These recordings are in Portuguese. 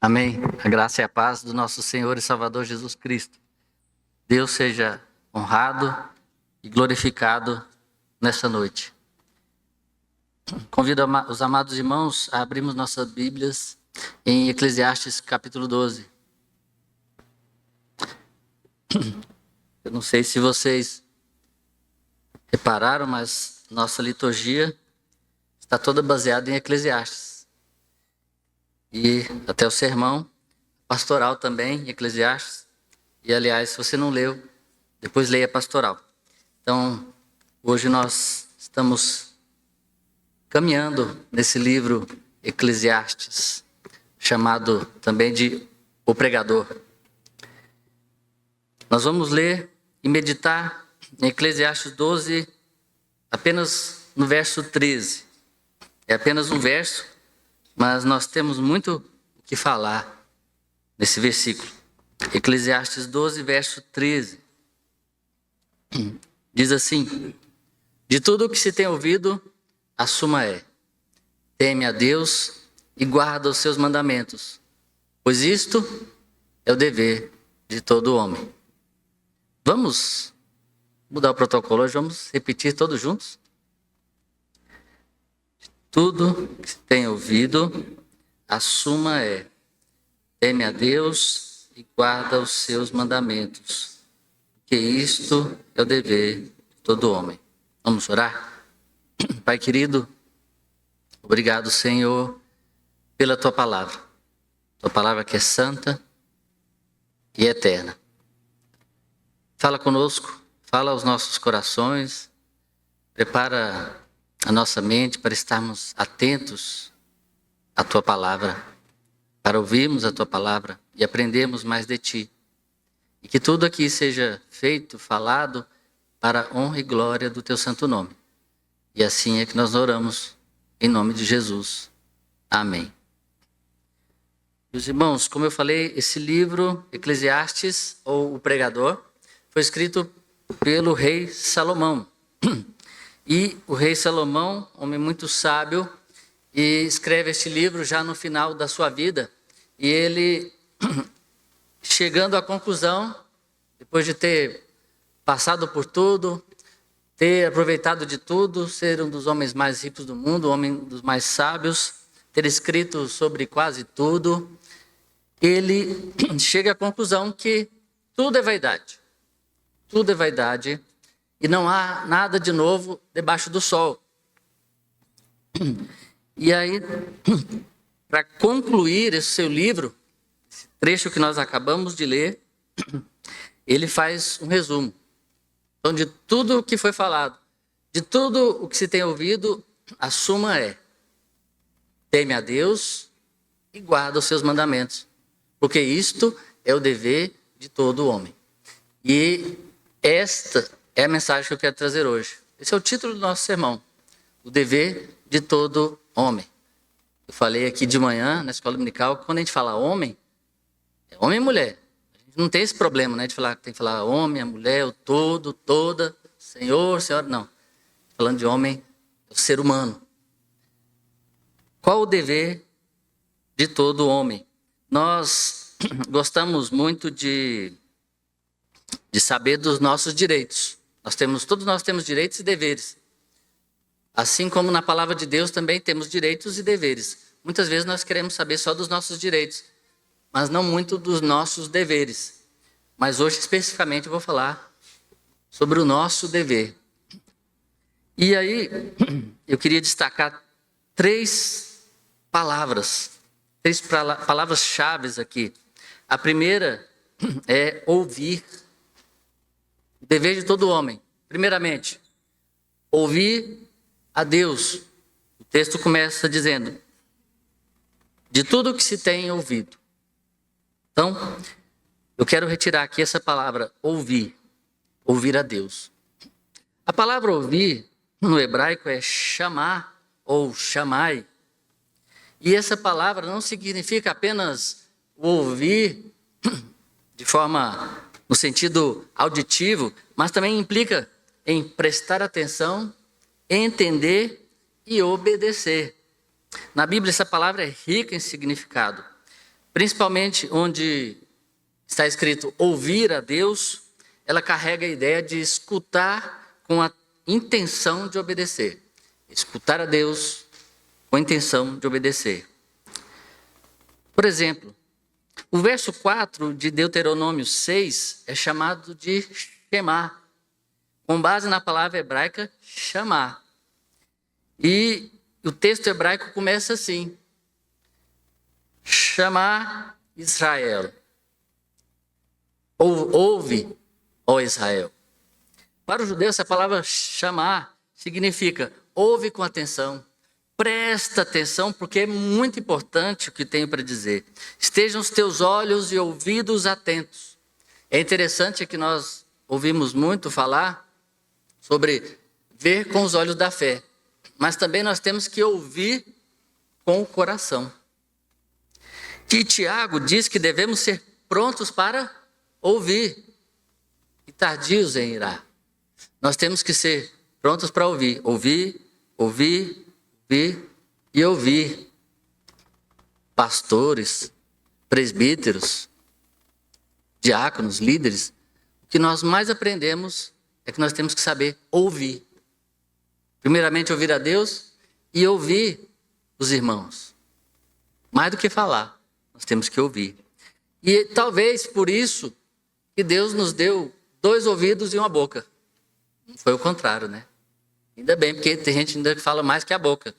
Amém. A graça e a paz do nosso Senhor e Salvador Jesus Cristo. Deus seja honrado e glorificado nessa noite. Convido os amados irmãos a abrirmos nossas Bíblias em Eclesiastes capítulo 12. Eu não sei se vocês repararam, mas nossa liturgia está toda baseada em Eclesiastes. E até o sermão pastoral também, em Eclesiastes. E, aliás, se você não leu, depois leia a pastoral. Então, hoje nós estamos caminhando nesse livro Eclesiastes, chamado também de O Pregador. Nós vamos ler e meditar em Eclesiastes 12, apenas no verso 13. É apenas um verso, mas nós temos muito o que falar nesse versículo. Eclesiastes 12, verso 13. Diz assim: de tudo o que se tem ouvido, a suma é: teme a Deus e guarda os seus mandamentos, pois isto é o dever de todo homem. Vamos mudar o protocolo hoje, vamos repetir todos juntos? Tudo que se tem ouvido, a suma é: teme a Deus e guarda os seus mandamentos, porque isto é o dever de todo homem. Vamos orar? Pai querido, obrigado, Senhor, pela Tua palavra que é santa e eterna. Fala conosco, fala aos nossos corações, prepara a nossa mente para estarmos atentos à Tua palavra, para ouvirmos a Tua palavra e aprendermos mais de Ti. E que tudo aqui seja feito, falado, para a honra e glória do Teu santo nome. E assim é que nós oramos, em nome de Jesus. Amém. Meus irmãos, como eu falei, esse livro, Eclesiastes, ou O Pregador, foi escrito pelo rei Salomão. E o rei Salomão, homem muito sábio, e escreve este livro já no final da sua vida. E ele, chegando à conclusão, depois de ter passado por tudo, ter aproveitado de tudo, ser um dos homens mais ricos do mundo, um homem dos mais sábios, ter escrito sobre quase tudo, ele chega à conclusão que tudo é vaidade. Tudo é vaidade. E não há nada de novo debaixo do sol. E aí, para concluir esse seu livro, esse trecho que nós acabamos de ler, ele faz um resumo. Então, de tudo o que foi falado, de tudo o que se tem ouvido, a suma é: teme a Deus e guarda os seus mandamentos, porque isto é o dever de todo homem. E esta é a mensagem que eu quero trazer hoje. Esse é o título do nosso sermão: o dever de todo homem. Eu falei aqui de manhã, na escola dominical, que quando a gente fala homem, é homem e mulher. A gente não tem esse problema, né, de falar que tem que falar homem, a mulher, o todo, toda, senhor, senhora, não. Falando de homem, é o ser humano. Qual o dever de todo homem? Nós gostamos muito de saber dos nossos direitos. Todos nós temos direitos e deveres. Assim como na palavra de Deus também temos direitos e deveres. Muitas vezes nós queremos saber só dos nossos direitos, mas não muito dos nossos deveres. Mas hoje especificamente eu vou falar sobre o nosso dever. E aí eu queria destacar três palavras-chave aqui. A primeira é ouvir. O dever de todo homem. Primeiramente, ouvir a Deus. O texto começa dizendo: de tudo o que se tem ouvido. Então, eu quero retirar aqui essa palavra ouvir. Ouvir a Deus. A palavra ouvir, no hebraico, é chamar ou chamai. E essa palavra não significa apenas ouvir de forma, no sentido auditivo, mas também implica em prestar atenção, entender e obedecer. Na Bíblia, essa palavra é rica em significado. principalmente onde está escrito ouvir a Deus, ela carrega a ideia de escutar com a intenção de obedecer. Escutar a Deus com a intenção de obedecer. Por exemplo, o verso 4 de Deuteronômio 6 é chamado de Shema, com base na palavra hebraica chamar. E o texto hebraico começa assim: chamar Israel. Ouve, ó Israel. Para o judeu, essa palavra chamar significa ouve com atenção. Presta atenção, porque é muito importante o que tenho para dizer. Estejam os teus olhos e ouvidos atentos. É interessante que nós ouvimos muito falar sobre ver com os olhos da fé. Mas também nós temos que ouvir com o coração. E Tiago diz que devemos ser prontos para ouvir e tardios em irar. Nós temos que ser prontos para ouvir. Ouvir e ouvir. Pastores, presbíteros, diáconos, líderes. O que nós mais aprendemos é que nós temos que saber ouvir. Primeiramente, ouvir a Deus e ouvir os irmãos. Mais do que falar, nós temos que ouvir. E talvez por isso que Deus nos deu 2 ouvidos e uma boca. Não foi o contrário, né? Ainda bem, porque tem gente ainda que fala mais que a boca.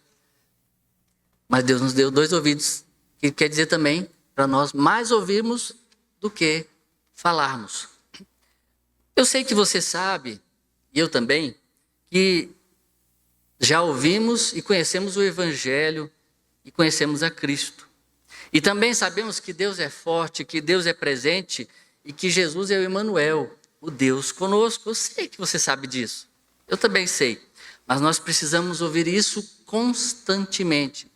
Mas Deus nos deu 2 ouvidos, que quer dizer também para nós mais ouvirmos do que falarmos. Eu sei que você sabe, e eu também, que já ouvimos e conhecemos o Evangelho e conhecemos a Cristo. E também sabemos que Deus é forte, que Deus é presente e que Jesus é o Emanuel, o Deus conosco. Eu sei que você sabe disso. Eu também sei. Mas nós precisamos ouvir isso constantemente,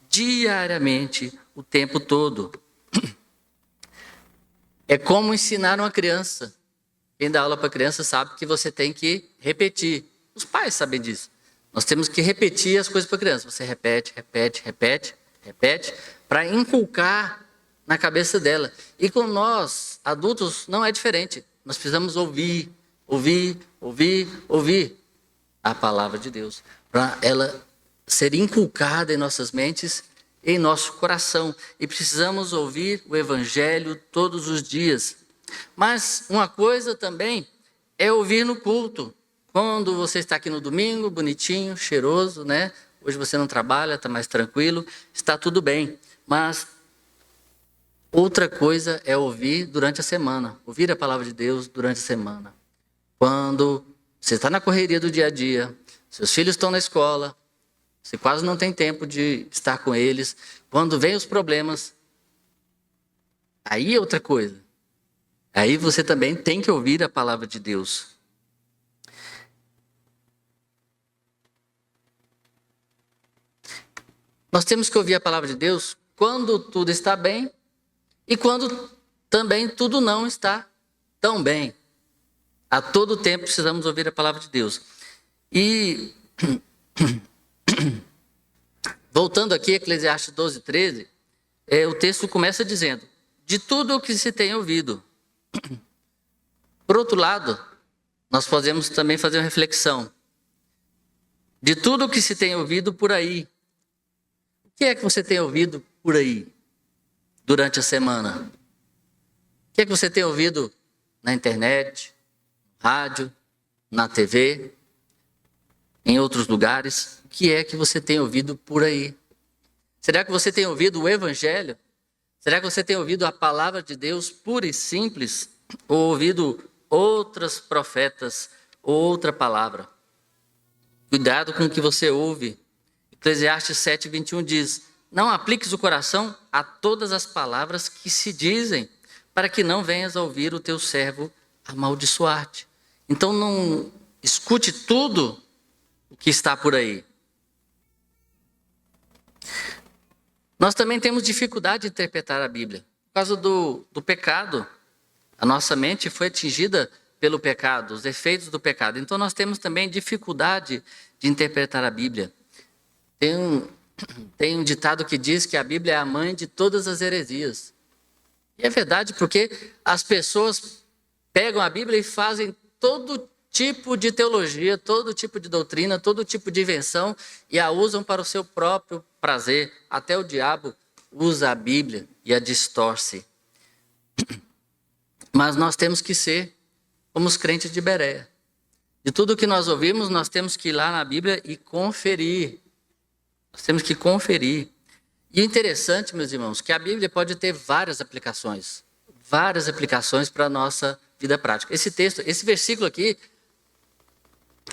diariamente, o tempo todo. É como ensinar uma criança. Quem dá aula para criança sabe que você tem que repetir. Os pais sabem disso. Nós temos que repetir as coisas para a criança. Você repete, para inculcar na cabeça dela. E com nós, adultos, não é diferente. Nós precisamos ouvir a palavra de Deus, para ela ser inculcada em nossas mentes, em nosso coração. E precisamos ouvir o Evangelho todos os dias. Mas uma coisa também é ouvir no culto. Quando você está aqui no domingo, bonitinho, cheiroso, né? Hoje você não trabalha, está mais tranquilo, está tudo bem. Mas outra coisa é ouvir durante a semana, ouvir a palavra de Deus durante a semana. Quando você está na correria do dia a dia, seus filhos estão na escola, você quase não tem tempo de estar com eles. Quando vem os problemas, aí é outra coisa. Aí você também tem que ouvir a palavra de Deus. Nós temos que ouvir a palavra de Deus quando tudo está bem e quando também tudo não está tão bem. A todo tempo precisamos ouvir a palavra de Deus. E voltando aqui, Eclesiastes 12:13, o texto começa dizendo: de tudo o que se tem ouvido. Por outro lado, nós podemos também fazer uma reflexão. De tudo o que se tem ouvido por aí. O que é que você tem ouvido por aí durante a semana? O que é que você tem ouvido na internet, rádio, na TV, em outros lugares? O que é que você tem ouvido por aí? Será que você tem ouvido o Evangelho? Será que você tem ouvido a palavra de Deus pura e simples? Ou ouvido outras profetas, outra palavra? Cuidado com o que você ouve. Eclesiastes 7:21 diz: não apliques o coração a todas as palavras que se dizem, para que não venhas a ouvir o teu servo amaldiçoar-te. Então não escute tudo o que está por aí. Nós também temos dificuldade de interpretar a Bíblia. Por causa do pecado, a nossa mente foi atingida pelo pecado, os efeitos do pecado. Então nós temos também dificuldade de interpretar a Bíblia. Tem um ditado que diz que a Bíblia é a mãe de todas as heresias. E é verdade, porque as pessoas pegam a Bíblia e fazem todo tipo de teologia, todo tipo de doutrina, todo tipo de invenção e a usam para o seu próprio prazer. Até o diabo usa a Bíblia e a distorce. Mas nós temos que ser como os crentes de Bereia. De tudo que nós ouvimos, nós temos que ir lá na Bíblia e conferir. Nós temos que conferir. E o interessante, meus irmãos, que a Bíblia pode ter várias aplicações para a nossa vida prática. Esse texto, esse versículo aqui,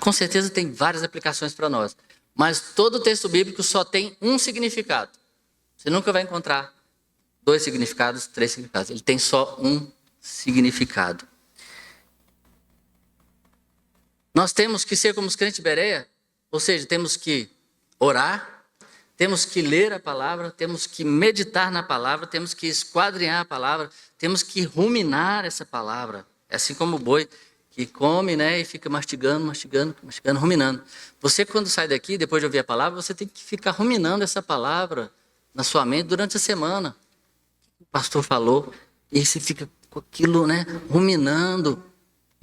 com certeza tem várias aplicações para nós. Mas todo texto bíblico só tem um significado. Você nunca vai encontrar 2 significados, 3 significados. Ele tem só um significado. Nós temos que ser como os crentes de Bereia, ou seja, temos que orar, temos que ler a palavra, temos que meditar na palavra, temos que esquadrinhar a palavra, temos que ruminar essa palavra. É assim como o boi que come, né, e fica mastigando, ruminando. Você, quando sai daqui, depois de ouvir a palavra, você tem que ficar ruminando essa palavra na sua mente durante a semana. O pastor falou, e aí você fica com aquilo, né, ruminando.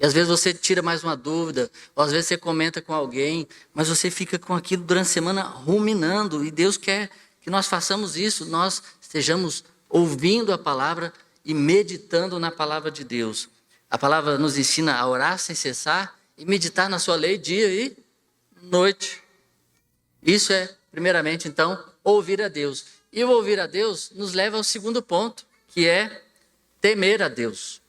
E às vezes você tira mais uma dúvida, ou às vezes você comenta com alguém, mas você fica com aquilo durante a semana ruminando. E Deus quer que nós façamos isso, nós estejamos ouvindo a palavra e meditando na palavra de Deus. A palavra nos ensina a orar sem cessar e meditar na sua lei dia e noite. Isso é, primeiramente, então, ouvir a Deus. E o ouvir a Deus nos leva ao segundo ponto, que é temer a Deus.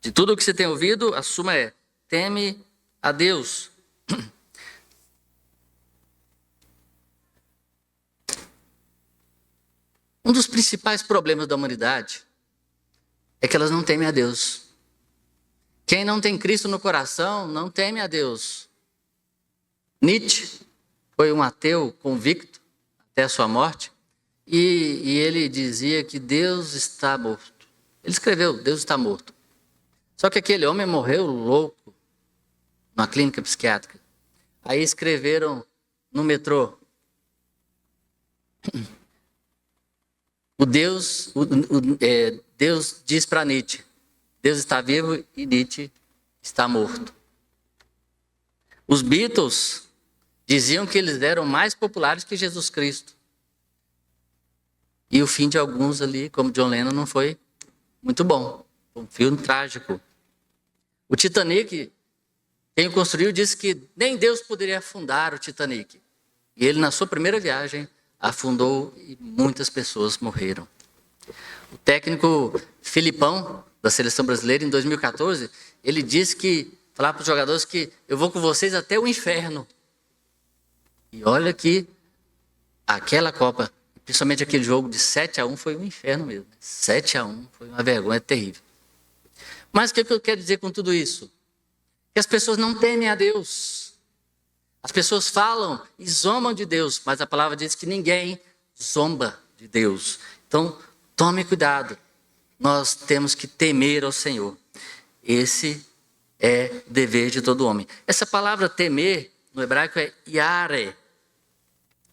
De tudo o que você tem ouvido, a suma é: teme a Deus. Um dos principais problemas da humanidade é que elas não temem a Deus. Quem não tem Cristo no coração não teme a Deus. Nietzsche foi um ateu convicto até a sua morte e ele dizia que Deus está morto. Ele escreveu: Deus está morto. Só que aquele homem morreu louco numa clínica psiquiátrica. Aí escreveram no metrô: Deus diz para Nietzsche: Deus está vivo e Nietzsche está morto. Os Beatles diziam que eles eram mais populares que Jesus Cristo. E o fim de alguns ali, como John Lennon, não foi muito bom. Foi um filme trágico. O Titanic, quem o construiu, disse que nem Deus poderia afundar o Titanic. E ele, na sua primeira viagem, afundou e muitas pessoas morreram. O técnico Filipão, da seleção brasileira, em 2014, ele disse que, falava para os jogadores que eu vou com vocês até o inferno. E olha que aquela Copa, principalmente aquele jogo de 7-1, foi um inferno mesmo. 7-1 foi uma vergonha terrível. Mas o que eu quero dizer com tudo isso? Que as pessoas não temem a Deus. As pessoas falam e zombam de Deus, mas a palavra diz que ninguém zomba de Deus. Então, tome cuidado. Nós temos que temer ao Senhor. Esse é dever de todo homem. Essa palavra temer, no hebraico, é yare.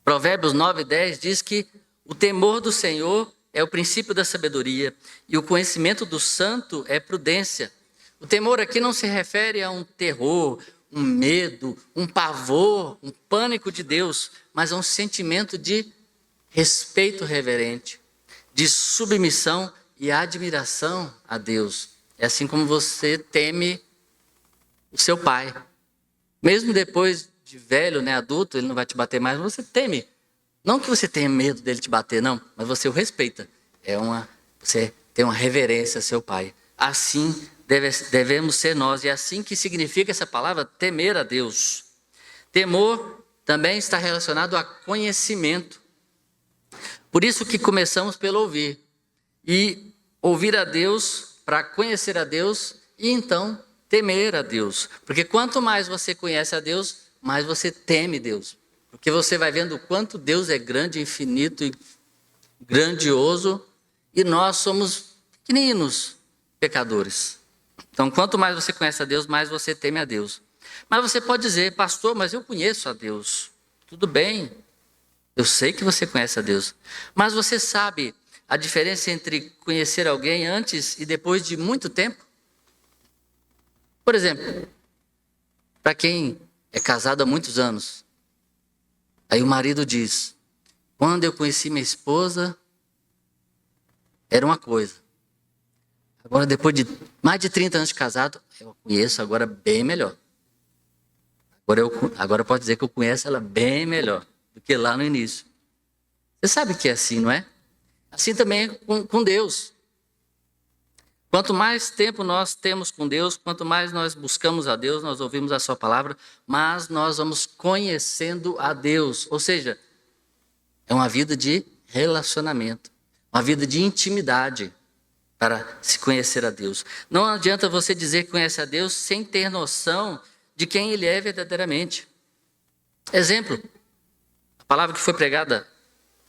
Provérbios 9:10 diz que o temor do Senhor é o princípio da sabedoria e o conhecimento do santo é prudência. O temor aqui não se refere a um terror, um medo, um pavor, um pânico de Deus, mas a um sentimento de respeito reverente, de submissão e admiração a Deus. É assim como você teme o seu pai. Mesmo depois de velho, né, adulto, ele não vai te bater mais, mas você teme. Não que você tenha medo dele te bater, não, mas você o respeita. Você tem uma reverência ao seu pai. Assim devemos ser nós, e é assim que significa essa palavra, temer a Deus. Temor também está relacionado a conhecimento. Por isso que começamos pelo ouvir. E ouvir a Deus para conhecer a Deus e então temer a Deus. Porque quanto mais você conhece a Deus, mais você teme Deus. Porque você vai vendo o quanto Deus é grande, infinito e grandioso, e nós somos pequeninos pecadores. Então, quanto mais você conhece a Deus, mais você teme a Deus. Mas você pode dizer: pastor, mas eu conheço a Deus. Tudo bem, eu sei que você conhece a Deus. Mas você sabe a diferença entre conhecer alguém antes e depois de muito tempo? Por exemplo, para quem é casado há muitos anos, aí o marido diz: quando eu conheci minha esposa, era uma coisa. Agora, depois de mais de 30 anos de casado, eu a conheço agora bem melhor. Agora eu posso dizer que eu conheço ela bem melhor do que lá no início. Você sabe que é assim, não é? Assim também é com Deus. Quanto mais tempo nós temos com Deus, quanto mais nós buscamos a Deus, nós ouvimos a sua palavra, mas nós vamos conhecendo a Deus. Ou seja, é uma vida de relacionamento, uma vida de intimidade para se conhecer a Deus. Não adianta você dizer que conhece a Deus sem ter noção de quem Ele é verdadeiramente. Exemplo, a palavra que foi pregada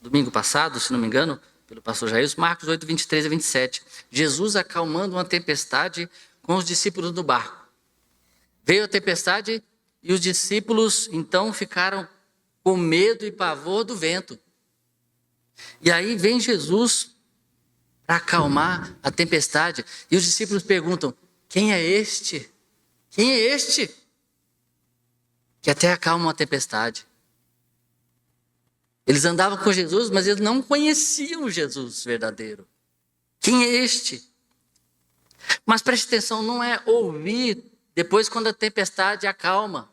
domingo passado, se não me engano, pelo pastor Jair, Marcos 8, 23 a 27. Jesus acalmando uma tempestade com os discípulos no barco. Veio a tempestade e os discípulos então ficaram com medo e pavor do vento. E aí vem Jesus para acalmar a tempestade. E os discípulos perguntam: quem é este? Quem é este que até acalma uma tempestade? Eles andavam com Jesus, mas eles não conheciam o Jesus verdadeiro. Quem é este? Mas preste atenção, não é ouvir depois quando a tempestade acalma.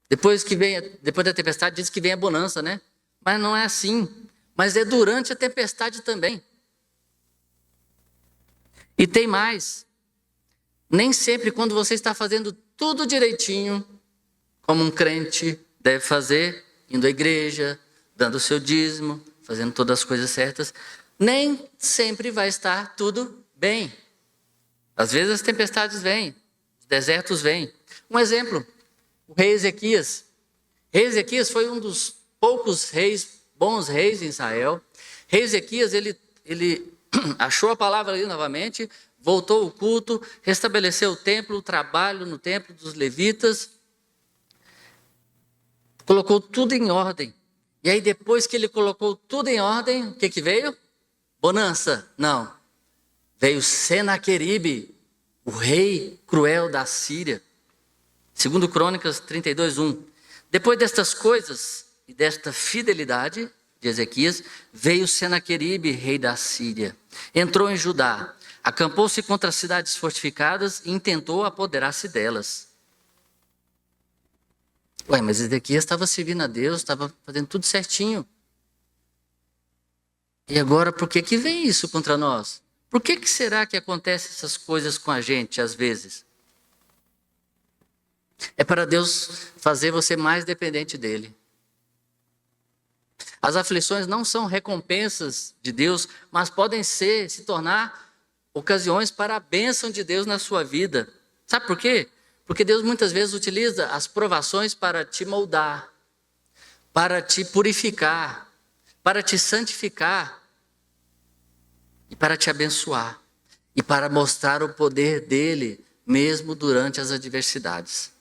Depois da tempestade diz que vem a bonança, né? Mas não é assim. Mas é durante a tempestade também. E tem mais. Nem sempre quando você está fazendo tudo direitinho, como um crente deve fazer, indo à igreja, dando o seu dízimo, fazendo todas as coisas certas, nem sempre vai estar tudo bem. Às vezes as tempestades vêm, os desertos vêm. Um exemplo, o rei Ezequias. Rei Ezequias foi um dos poucos reis, bons reis em Israel. Rei Ezequias, ele achou a palavra ali novamente, voltou o culto, restabeleceu o templo, o trabalho no templo dos levitas, colocou tudo em ordem. E aí depois que ele colocou tudo em ordem, o que veio? Bonança? Não. Veio Senaqueribe, o rei cruel da Síria. 2 Crônicas 32, 1. Depois destas coisas e desta fidelidade de Ezequias, veio Senaqueribe, rei da Síria. Entrou em Judá, acampou-se contra as cidades fortificadas e intentou apoderar-se delas. Mas Ezequias estava servindo a Deus, estava fazendo tudo certinho. E agora, por que vem isso contra nós? Por que será que acontecem essas coisas com a gente, às vezes? É para Deus fazer você mais dependente dele. As aflições não são recompensas de Deus, mas podem se tornar ocasiões para a bênção de Deus na sua vida. Sabe por quê? Porque Deus muitas vezes utiliza as provações para te moldar, para te purificar, para te santificar e para te abençoar e para mostrar o poder dele mesmo durante as adversidades.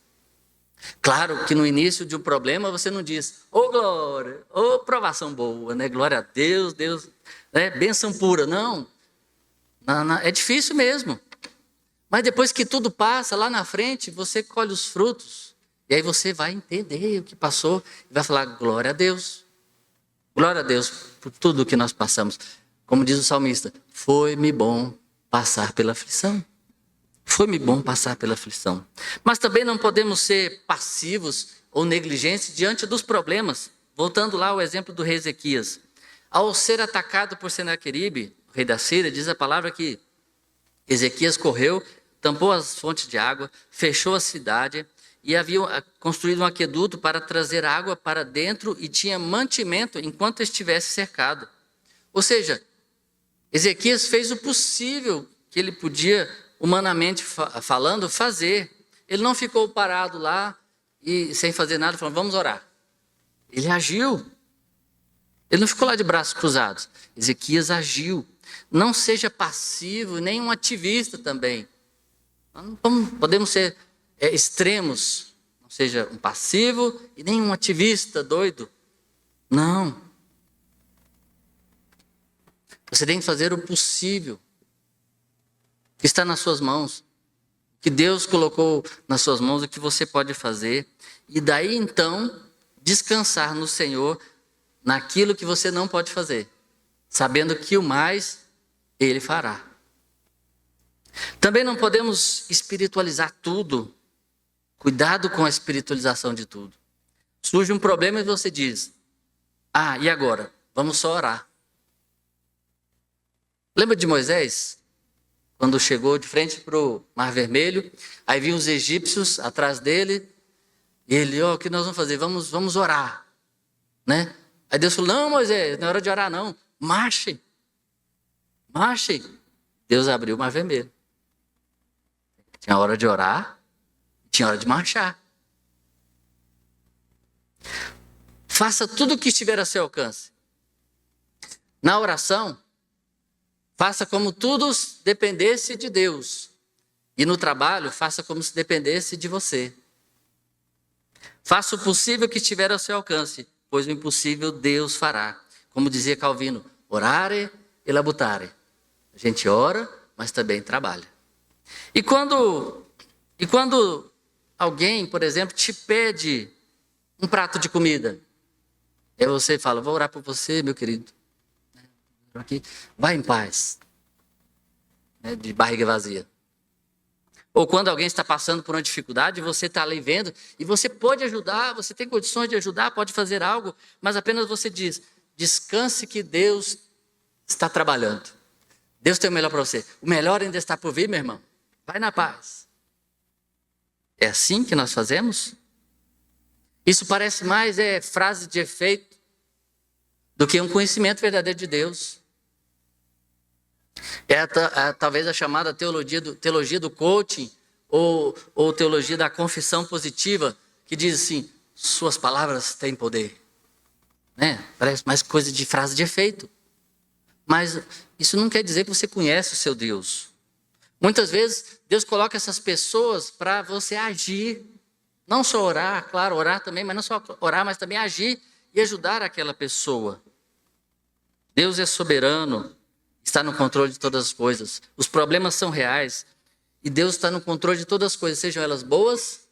Claro que no início de um problema você não diz: ô glória, ô provação boa, né? Glória a Deus, Deus, né? Bênção pura. Não, é difícil mesmo. Mas depois que tudo passa, lá na frente, você colhe os frutos. E aí você vai entender o que passou e vai falar: glória a Deus. Glória a Deus por tudo que nós passamos. Como diz o salmista: foi-me bom passar pela aflição. Foi-me bom passar pela aflição. Mas também não podemos ser passivos ou negligentes diante dos problemas. Voltando lá ao exemplo do rei Ezequias. Ao ser atacado por Senaqueribe, o rei da Síria, diz a palavra que Ezequias correu, tampou as fontes de água, fechou a cidade e havia construído um aqueduto para trazer água para dentro e tinha mantimento enquanto estivesse cercado. Ou seja, Ezequias fez o possível que ele podia, humanamente falando, fazer. Ele não ficou parado lá e sem fazer nada, falando: vamos orar. Ele agiu. Ele não ficou lá de braços cruzados. Ezequias agiu. Não seja passivo, nem um ativista também. Não podemos ser extremos. Não seja um passivo e nem um ativista doido. Não. Você tem que fazer o possível, que está nas suas mãos, que Deus colocou nas suas mãos, o que você pode fazer. E daí então, descansar no Senhor, naquilo que você não pode fazer, sabendo que o mais Ele fará. Também não podemos espiritualizar tudo. Cuidado com a espiritualização de tudo. Surge um problema e você diz: ah, e agora? Vamos só orar. Lembra de Moisés? Quando chegou de frente para o Mar Vermelho, aí vinham os egípcios atrás dele, e ele, o que nós vamos fazer? Vamos orar, né? Aí Deus falou: não, Moisés, não é hora de orar não, marchem. Deus abriu o Mar Vermelho. Tinha hora de orar, tinha hora de marchar. Faça tudo o que estiver a seu alcance. Na oração, faça como tudo dependesse de Deus. E no trabalho, faça como se dependesse de você. Faça o possível que estiver ao seu alcance, pois o impossível Deus fará. Como dizia Calvino, orare e labutare. A gente ora, mas também trabalha. E quando alguém, por exemplo, te pede um prato de comida, aí você fala: vou orar por você, meu querido. Aqui, vai em paz. De barriga vazia. Ou quando alguém está passando por uma dificuldade, você está ali vendo, e você pode ajudar, você tem condições de ajudar, pode fazer algo, mas apenas você diz: descanse que Deus está trabalhando. Deus tem o melhor para você. O melhor ainda está por vir, meu irmão. Vai na paz. É assim que nós fazemos? Isso parece mais frase de efeito do que um conhecimento verdadeiro de Deus. Talvez a chamada teologia do coaching ou teologia da confissão positiva, que diz assim: suas palavras têm poder. Né? Parece mais coisa de frase de efeito. Mas isso não quer dizer que você conhece o seu Deus. Muitas vezes Deus coloca essas pessoas para você agir. Não só orar, claro, orar também, mas não só orar, mas também agir e ajudar aquela pessoa. Deus é soberano, está no controle de todas as coisas. Os problemas são reais e Deus está no controle de todas as coisas, sejam elas boas,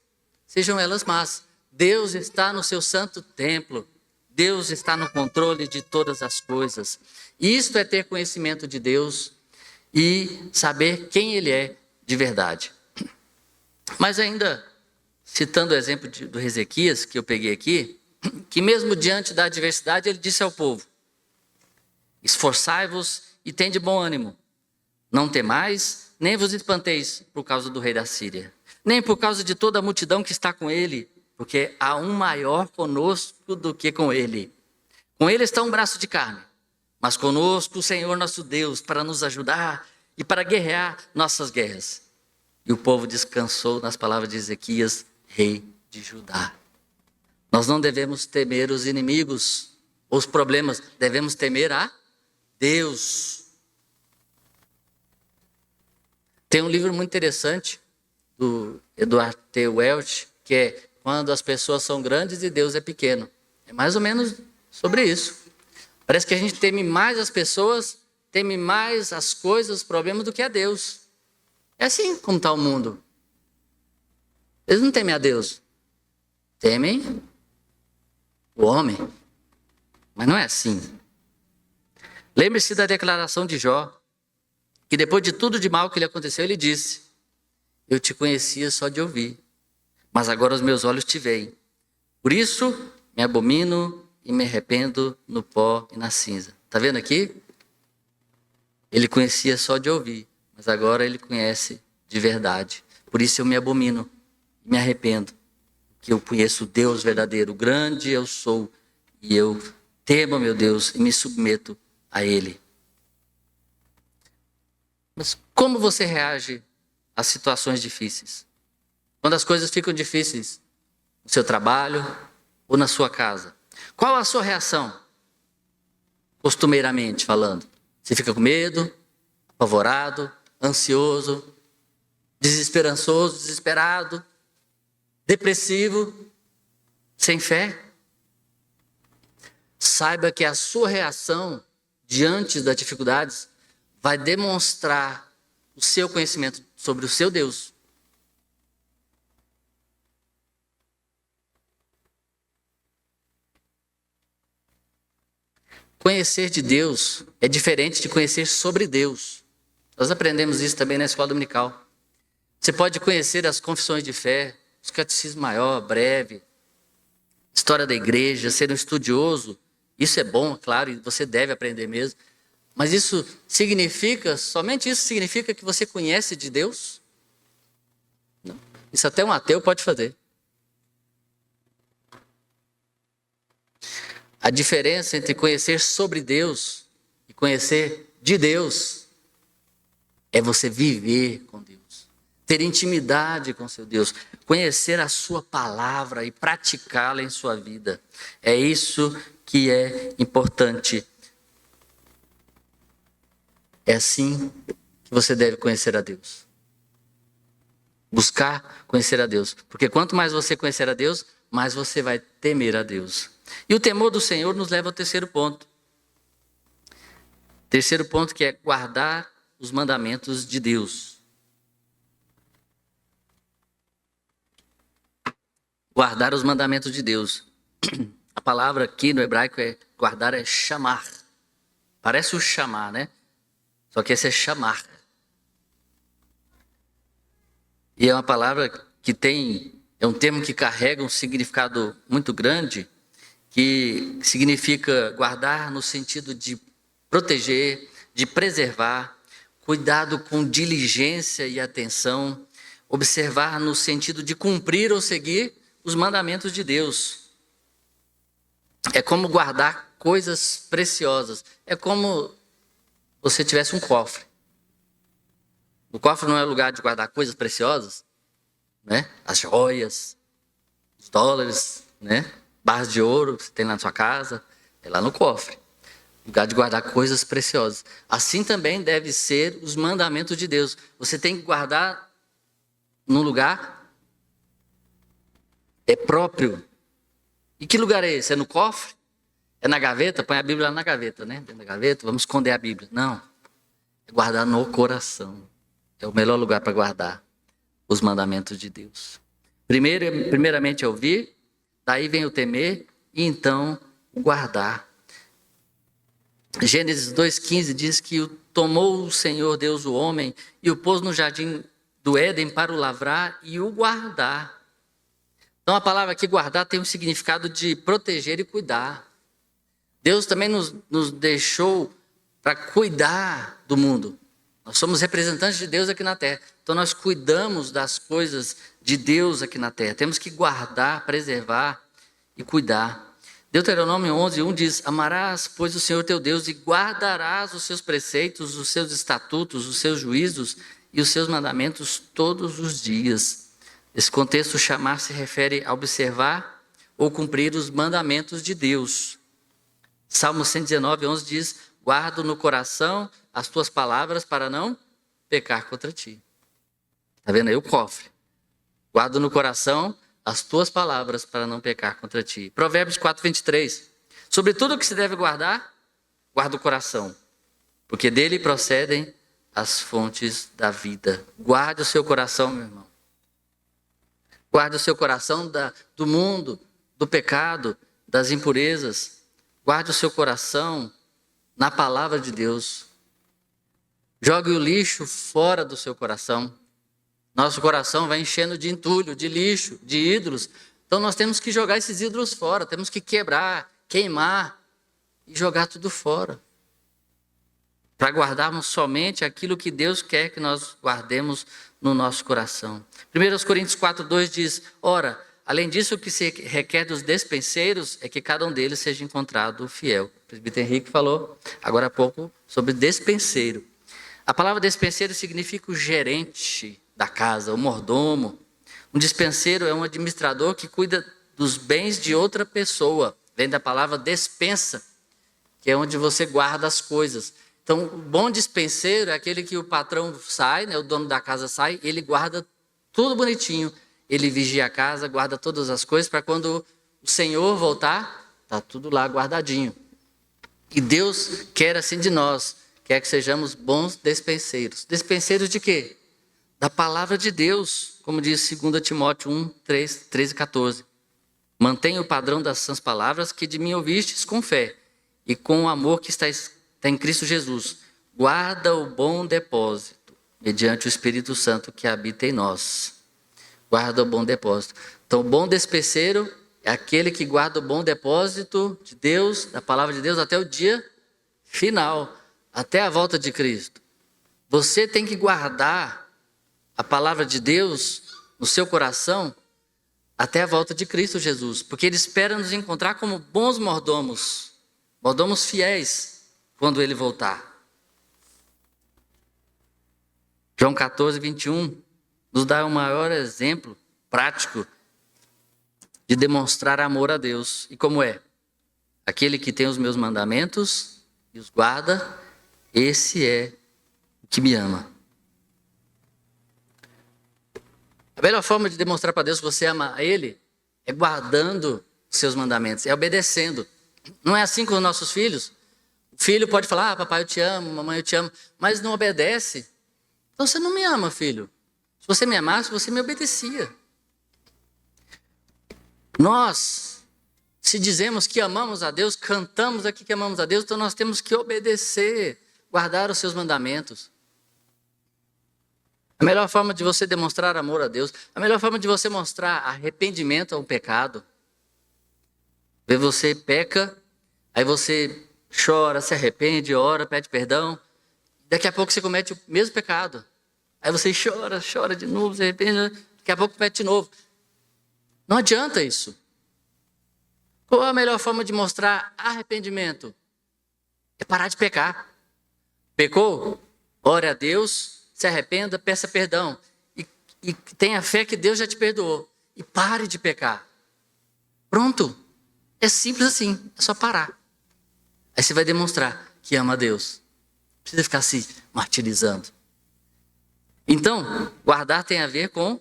sejam elas más. Deus está no seu santo templo. Deus está no controle de todas as coisas. Isto é ter conhecimento de Deus e saber quem Ele é de verdade. Mas ainda, citando o exemplo do Ezequias, que eu peguei aqui, que mesmo diante da adversidade, ele disse ao povo: esforçai-vos e tende bom ânimo. Não temais, nem vos espanteis por causa do rei da Síria, nem por causa de toda a multidão que está com ele, porque há um maior conosco do que com ele. Com ele está um braço de carne, mas conosco o Senhor nosso Deus, para nos ajudar e para guerrear nossas guerras. E o povo descansou nas palavras de Ezequias, rei de Judá. Nós não devemos temer os inimigos, os problemas, devemos temer a Deus. Tem um livro muito interessante do Edward T. Welch, que é Quando as Pessoas São Grandes e Deus é Pequeno. É mais ou menos sobre isso. Parece que a gente teme mais as pessoas, teme mais as coisas, os problemas do que a Deus. É assim como está o mundo. Eles não temem a Deus. Temem o homem. Mas não é assim. Lembre-se da declaração de Jó, que depois de tudo de mal que lhe aconteceu, ele disse: eu te conhecia só de ouvir, mas agora os meus olhos te veem. Por isso me abomino e me arrependo no pó e na cinza. Está vendo aqui? Ele conhecia só de ouvir, mas agora ele conhece de verdade. Por isso eu me abomino e me arrependo, porque eu conheço o Deus verdadeiro, grande eu sou, e eu temo, meu Deus, e me submeto a Ele. Mas como você reage às situações difíceis? Quando as coisas ficam difíceis no seu trabalho ou na sua casa, qual a sua reação? Costumeiramente falando, você fica com medo, apavorado, ansioso, desesperançoso, desesperado, depressivo, sem fé? Saiba que a sua reação diante das dificuldades, vai demonstrar o seu conhecimento sobre o seu Deus. Conhecer de Deus é diferente de conhecer sobre Deus. Nós aprendemos isso também na escola dominical. Você pode conhecer as confissões de fé, os catecismos maior, breve, história da igreja, ser um estudioso. Isso é bom, claro, e você deve aprender mesmo. Mas isso significa, somente isso significa que você conhece de Deus? Não. Isso até um ateu pode fazer. A diferença entre conhecer sobre Deus e conhecer de Deus é você viver com Deus, ter intimidade com seu Deus, conhecer a sua palavra e praticá-la em sua vida. É isso que é importante. É assim que você deve conhecer a Deus. Buscar conhecer a Deus. Porque quanto mais você conhecer a Deus, mais você vai temer a Deus. E o temor do Senhor nos leva ao terceiro ponto. Terceiro ponto, que é guardar os mandamentos de Deus. Guardar os mandamentos de Deus. A palavra aqui no hebraico é guardar, é chamar. Parece o chamar, né? Só que esse é chamar. E é uma palavra que é um termo que carrega um significado muito grande, que significa guardar no sentido de proteger, de preservar, cuidado com diligência e atenção, observar no sentido de cumprir ou seguir os mandamentos de Deus. É como guardar coisas preciosas. É como você tivesse um cofre. O cofre não é lugar de guardar coisas preciosas, né? As joias, os dólares, né? Barras de ouro que você tem lá na sua casa, é lá no cofre. Lugar de guardar coisas preciosas. Assim também deve ser os mandamentos de Deus. Você tem que guardar num lugar próprio. E que lugar é esse? É no cofre? É na gaveta? Põe a Bíblia lá na gaveta, né? Dentro da gaveta, vamos esconder a Bíblia. Não. É guardar no coração. É o melhor lugar para guardar os mandamentos de Deus. Primeiramente é ouvir, daí vem o temer e então o guardar. Gênesis 2,15 diz que tomou o Senhor Deus o homem e o pôs no jardim do Éden para o lavrar e o guardar. Então a palavra aqui guardar tem um significado de proteger e cuidar. Deus também nos deixou para cuidar do mundo. Nós somos representantes de Deus aqui na terra. Então nós cuidamos das coisas de Deus aqui na terra. Temos que guardar, preservar e cuidar. Deuteronômio 11:1 diz: amarás, pois, o Senhor teu Deus e guardarás os seus preceitos, os seus estatutos, os seus juízos e os seus mandamentos todos os dias. Esse contexto, chamar, se refere a observar ou cumprir os mandamentos de Deus. Salmo 119:11 diz: guardo no coração as tuas palavras para não pecar contra ti. Está vendo aí o cofre? Guardo no coração as tuas palavras para não pecar contra ti. Provérbios 4:23. Sobre tudo o que se deve guardar, guarda o coração, porque dele procedem as fontes da vida. Guarde o seu coração, meu irmão. Guarde o seu coração do mundo, do pecado, das impurezas. Guarde o seu coração na palavra de Deus. Jogue o lixo fora do seu coração. Nosso coração vai enchendo de entulho, de lixo, de ídolos. Então nós temos que jogar esses ídolos fora. Temos que quebrar, queimar e jogar tudo fora. Para guardarmos somente aquilo que Deus quer que nós guardemos no nosso coração. 1 Coríntios 4:2 diz: ora, além disso, o que se requer dos despenseiros é que cada um deles seja encontrado fiel. O presbítero Henrique falou agora há pouco sobre despenseiro. A palavra despenseiro significa o gerente da casa, o mordomo. Um dispenseiro é um administrador que cuida dos bens de outra pessoa. Vem da palavra despensa, que é onde você guarda as coisas. Então, o bom dispenseiro é aquele que o patrão sai, né, o dono da casa sai, ele guarda tudo bonitinho. Ele vigia a casa, guarda todas as coisas, para quando o Senhor voltar, está tudo lá guardadinho. E Deus quer assim de nós, quer que sejamos bons despenseiros. Despenseiros de quê? Da palavra de Deus, como diz 2 Timóteo 1, 13 e 14. Mantenha o padrão das sãs palavras que de mim ouvistes com fé e com o amor que está em Cristo Jesus. Guarda o bom depósito, mediante o Espírito Santo que habita em nós. Guarda o bom depósito. Então, o bom despenseiro é aquele que guarda o bom depósito de Deus, da palavra de Deus, até o dia final, até a volta de Cristo. Você tem que guardar a palavra de Deus no seu coração até a volta de Cristo Jesus, porque Ele espera nos encontrar como bons mordomos, mordomos fiéis, quando Ele voltar. João 14, 21, nos dá o maior exemplo prático de demonstrar amor a Deus. E como é? Aquele que tem os meus mandamentos e os guarda, esse é o que me ama. A melhor forma de demonstrar para Deus que você ama a Ele é guardando os seus mandamentos, é obedecendo. Não é assim com os nossos filhos? O filho pode falar, papai eu te amo, mamãe eu te amo, mas não obedece. Então você não me ama, filho. Se você me amasse, você me obedecia. Nós, se dizemos que amamos a Deus, cantamos aqui que amamos a Deus, então nós temos que obedecer, guardar os seus mandamentos. A melhor forma de você demonstrar amor a Deus, a melhor forma de você mostrar arrependimento ao pecado, ver você peca, aí você chora, se arrepende, ora, pede perdão, daqui a pouco você comete o mesmo pecado. Aí você chora de novo, se arrepende, daqui a pouco comete de novo. Não adianta isso. Qual é a melhor forma de mostrar arrependimento? É parar de pecar. Pecou? Ore a Deus, se arrependa, peça perdão. E tenha fé que Deus já te perdoou. E pare de pecar. Pronto. É simples assim, é só parar. Aí você vai demonstrar que ama a Deus. Não precisa ficar se martirizando. Então, guardar tem a ver com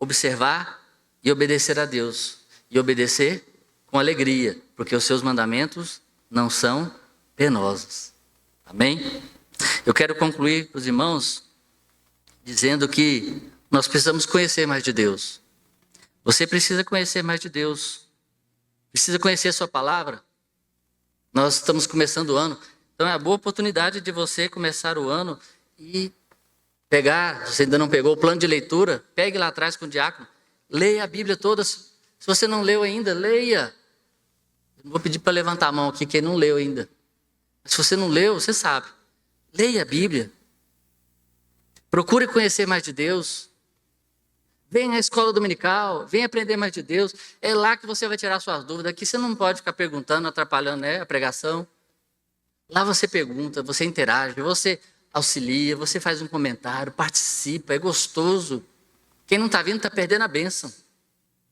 observar e obedecer a Deus. E obedecer com alegria, porque os seus mandamentos não são penosos. Amém? Eu quero concluir com os irmãos dizendo que nós precisamos conhecer mais de Deus. Você precisa conhecer mais de Deus. Precisa conhecer a sua palavra. Nós estamos começando o ano, então é a boa oportunidade de você começar o ano e pegar, se você ainda não pegou o plano de leitura, pegue lá atrás com o diácono, leia a Bíblia toda. Se você não leu ainda, leia. Não vou pedir para levantar a mão aqui quem não leu ainda. Mas se você não leu, você sabe. Leia a Bíblia. Procure conhecer mais de Deus. Venha à escola dominical, venha aprender mais de Deus. É lá que você vai tirar suas dúvidas. Aqui você não pode ficar perguntando, atrapalhando, né, a pregação. Lá você pergunta, você interage, você auxilia, você faz um comentário, participa, é gostoso. Quem não está vindo está perdendo a bênção.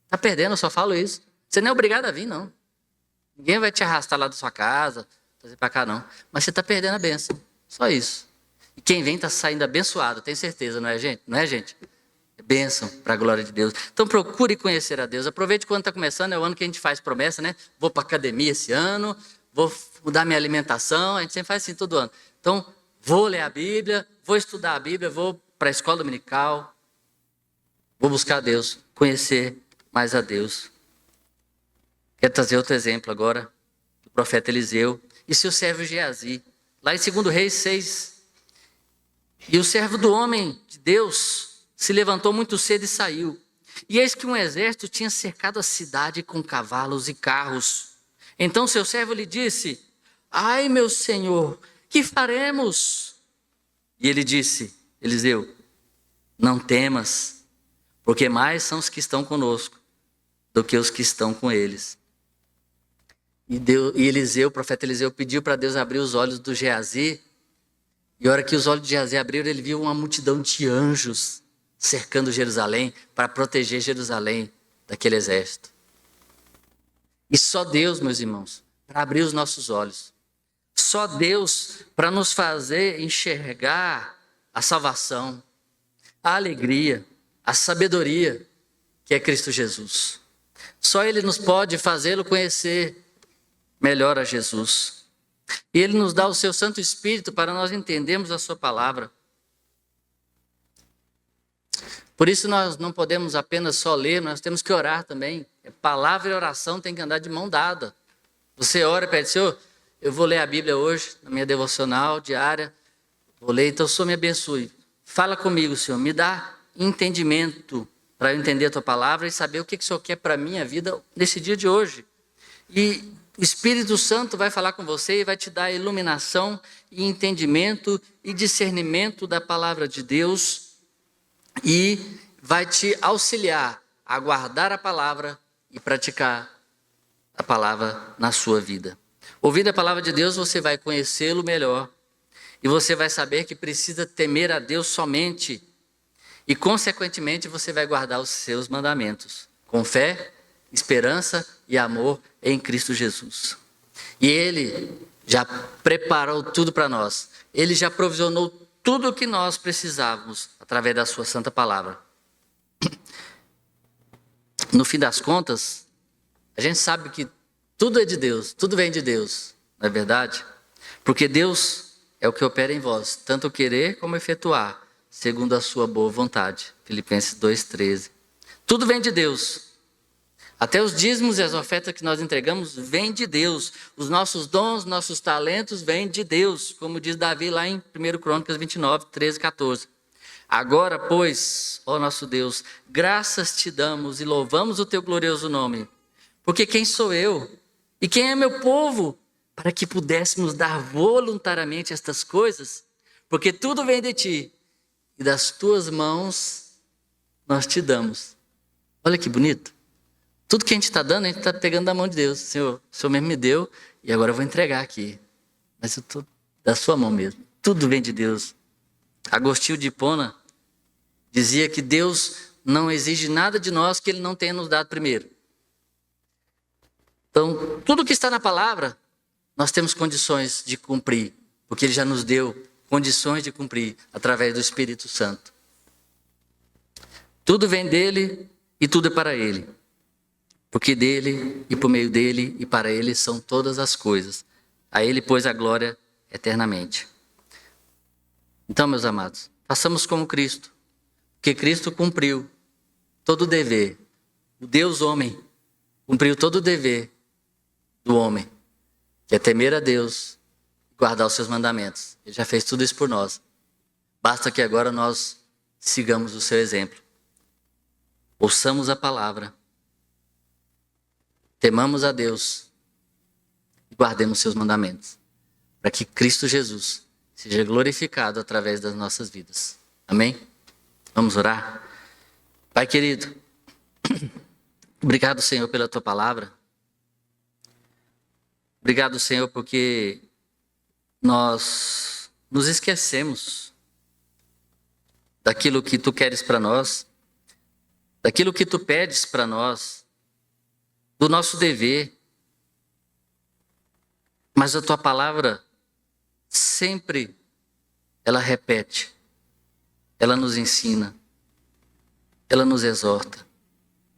Está perdendo, eu só falo isso. Você não é obrigado a vir, não. Ninguém vai te arrastar lá da sua casa, trazer para cá, não. Mas você está perdendo a bênção. Só isso. E quem vem está saindo abençoado, tenho certeza, não é, gente? Não é, gente? É bênção para a glória de Deus. Então procure conhecer a Deus. Aproveite quando está começando, é o ano que a gente faz promessa, né? Vou para a academia esse ano, vou mudar minha alimentação, a gente sempre faz assim todo ano. Então, vou ler a Bíblia, vou estudar a Bíblia, vou para a escola dominical, vou buscar a Deus, conhecer mais a Deus. Quero trazer outro exemplo agora, do profeta Eliseu e seu servo Geazi. Lá em 2 Reis 6. E o servo do homem de Deus se levantou muito cedo e saiu. E eis que um exército tinha cercado a cidade com cavalos e carros. Então seu servo lhe disse: ai, meu senhor, que faremos? E ele disse, Eliseu, não temas, porque mais são os que estão conosco do que os que estão com eles. E Eliseu, o profeta Eliseu, pediu para Deus abrir os olhos do Geazi. E a hora que os olhos de Geazi abriram, ele viu uma multidão de anjos cercando Jerusalém para proteger Jerusalém daquele exército. E só Deus, meus irmãos, para abrir os nossos olhos. Só Deus para nos fazer enxergar a salvação, a alegria, a sabedoria que é Cristo Jesus. Só Ele nos pode fazê-lo conhecer melhor a Jesus. E Ele nos dá o seu Santo Espírito para nós entendermos a sua palavra. Por isso nós não podemos apenas só ler, nós temos que orar também. Palavra e oração tem que andar de mão dada. Você ora e pede, Senhor, eu vou ler a Bíblia hoje, na minha devocional diária. Vou ler, então o Senhor me abençoe. Fala comigo, Senhor, me dá entendimento para eu entender a tua palavra e saber o que o Senhor quer para a minha vida nesse dia de hoje. E o Espírito Santo vai falar com você e vai te dar iluminação e entendimento e discernimento da palavra de Deus e vai te auxiliar a guardar a palavra e praticar a palavra na sua vida. Ouvindo a palavra de Deus, você vai conhecê-lo melhor e você vai saber que precisa temer a Deus somente e, consequentemente, você vai guardar os seus mandamentos com fé, esperança e amor em Cristo Jesus. E Ele já preparou tudo para nós. Ele já provisionou tudo o que nós precisávamos através da sua santa palavra. No fim das contas, a gente sabe que tudo é de Deus, tudo vem de Deus, não é verdade? Porque Deus é o que opera em vós, tanto querer como efetuar, segundo a sua boa vontade. Filipenses 2,13. Tudo vem de Deus. Até os dízimos e as ofertas que nós entregamos vêm de Deus. Os nossos dons, nossos talentos vêm de Deus, como diz Davi lá em 1 Crônicas 29, 13 e 14. Agora, pois, ó nosso Deus, graças te damos e louvamos o teu glorioso nome. Porque quem sou eu e quem é meu povo para que pudéssemos dar voluntariamente estas coisas? Porque tudo vem de ti e das tuas mãos nós te damos. Olha que bonito. Tudo que a gente está dando, a gente está pegando da mão de Deus. Senhor, o Senhor mesmo me deu e agora eu vou entregar aqui. Mas eu estou da sua mão mesmo. Tudo vem de Deus. Agostinho de Hipona dizia que Deus não exige nada de nós que Ele não tenha nos dado primeiro. Então, tudo que está na palavra, nós temos condições de cumprir, porque Ele já nos deu condições de cumprir através do Espírito Santo. Tudo vem dEle e tudo é para Ele. Porque dEle e por meio dEle e para Ele são todas as coisas. A Ele, pois, a glória eternamente. Então, meus amados, façamos como Cristo. Porque Cristo cumpriu todo o dever. O Deus homem cumpriu todo o dever do homem, que é temer a Deus e guardar os seus mandamentos. Ele já fez tudo isso por nós. Basta que agora nós sigamos o seu exemplo. Ouçamos a palavra. Temamos a Deus e guardemos seus mandamentos, para que Cristo Jesus seja glorificado através das nossas vidas. Amém? Vamos orar? Pai querido, obrigado, Senhor, pela tua palavra. Obrigado, Senhor, porque nós nos esquecemos daquilo que tu queres para nós, daquilo que tu pedes para nós, do nosso dever. Mas a tua palavra sempre ela repete, ela nos ensina, ela nos exorta.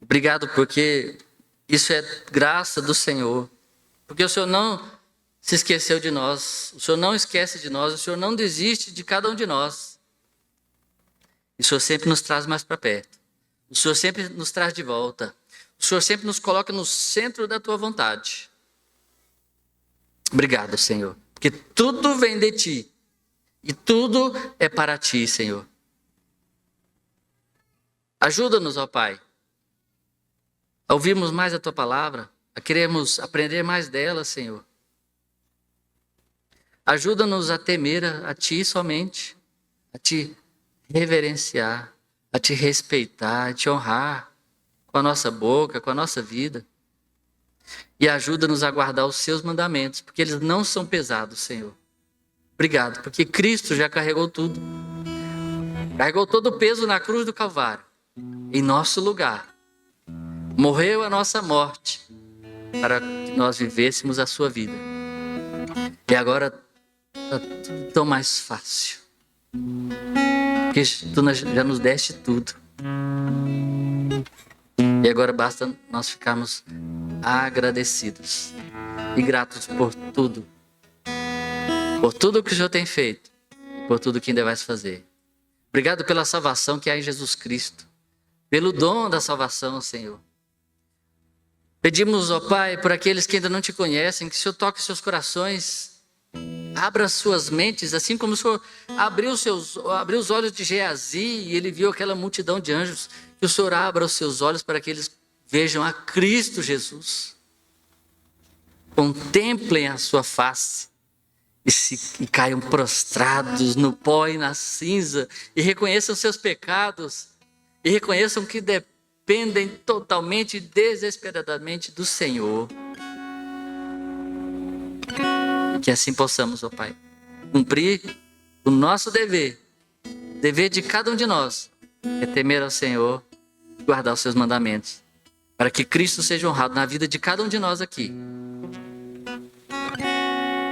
Obrigado porque isso é graça do Senhor, porque o Senhor não se esqueceu de nós, o Senhor não esquece de nós, o Senhor não desiste de cada um de nós. E o Senhor sempre nos traz mais para perto, o Senhor sempre nos traz de volta. O Senhor sempre nos coloca no centro da tua vontade. Obrigado, Senhor, porque tudo vem de ti e tudo é para ti, Senhor. Ajuda-nos, ó Pai, a ouvirmos mais a tua palavra, a queremos aprender mais dela, Senhor. Ajuda-nos a temer a ti somente, a te reverenciar, a te respeitar, a te honrar, com a nossa boca, com a nossa vida. E ajuda-nos a guardar os seus mandamentos, porque eles não são pesados, Senhor. Obrigado, porque Cristo já carregou tudo. Carregou todo o peso na cruz do Calvário, em nosso lugar. Morreu a nossa morte, para que nós vivêssemos a sua vida. E agora está tudo tão mais fácil, porque tu já nos deste tudo. E agora basta nós ficarmos agradecidos e gratos por tudo por tudo que o Senhor tem feito, por tudo que ainda vai fazer. Obrigado pela salvação que há em Jesus Cristo, pelo dom da salvação, Senhor. Pedimos, ó Pai, por aqueles que ainda não te conhecem, que o Senhor toque seus corações, abra suas mentes, assim como o Senhor abriu os olhos de Geazi e ele viu aquela multidão de anjos, que o Senhor abra os seus olhos para que eles vejam a Cristo Jesus. Contemplem a sua face e caiam prostrados no pó e na cinza e reconheçam seus pecados e reconheçam que dependem totalmente e desesperadamente do Senhor. Que assim possamos, ó Pai, cumprir o nosso dever de cada um de nós, é temer ao Senhor e guardar os seus mandamentos, para que Cristo seja honrado na vida de cada um de nós aqui,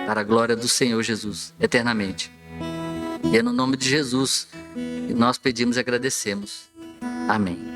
para a glória do Senhor Jesus, eternamente. E é no nome de Jesus que nós pedimos e agradecemos. Amém.